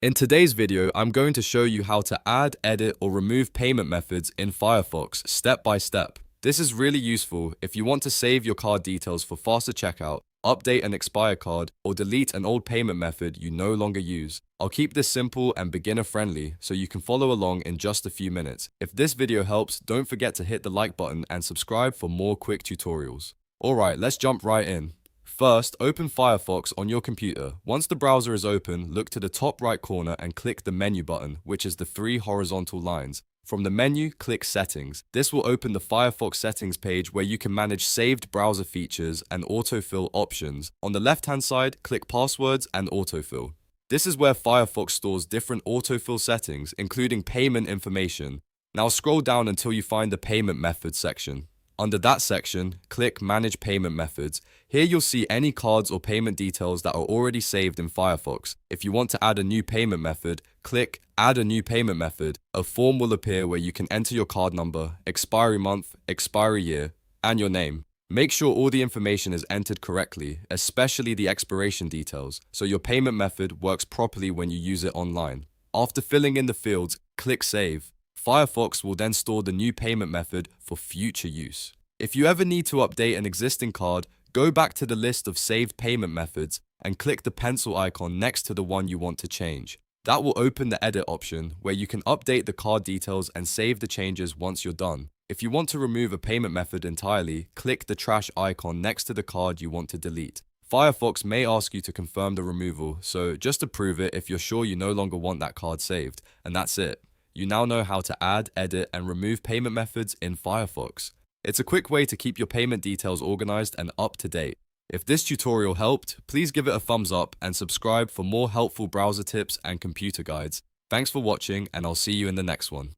In today's video, I'm going to show you how to add, edit, or remove payment methods in Firefox step by step. This is really useful if you want to save your card details for faster checkout, update an expired card, or delete an old payment method you no longer use. I'll keep this simple and beginner friendly so you can follow along in just a few minutes. If this video helps, don't forget to hit the like button and subscribe for more quick tutorials. Alright, let's jump right in. First, open Firefox on your computer. Once the browser is open, look to the top right corner and click the menu button, which is the three horizontal lines. From the menu, click Settings. This will open the Firefox settings page where you can manage saved browser features and autofill options. On the left-hand side, click Passwords and Autofill. This is where Firefox stores different autofill settings, including payment information. Now scroll down until you find the Payment Methods section. Under that section, click Manage Payment Methods. Here you'll see any cards or payment details that are already saved in Firefox. If you want to add a new payment method, click Add a New Payment Method. A form will appear where you can enter your card number, expiry month, expiry year, and your name. Make sure all the information is entered correctly, especially the expiration details, so your payment method works properly when you use it online. After filling in the fields, click Save. Firefox will then store the new payment method for future use. If you ever need to update an existing card, go back to the list of saved payment methods and click the pencil icon next to the one you want to change. That will open the edit option where you can update the card details and save the changes once you're done. If you want to remove a payment method entirely, click the trash icon next to the card you want to delete. Firefox may ask you to confirm the removal, so just approve it if you're sure you no longer want that card saved, and that's it. You now know how to add, edit, and remove payment methods in Firefox. It's a quick way to keep your payment details organized and up to date. If this tutorial helped, please give it a thumbs up and subscribe for more helpful browser tips and computer guides. Thanks for watching, and I'll see you in the next one.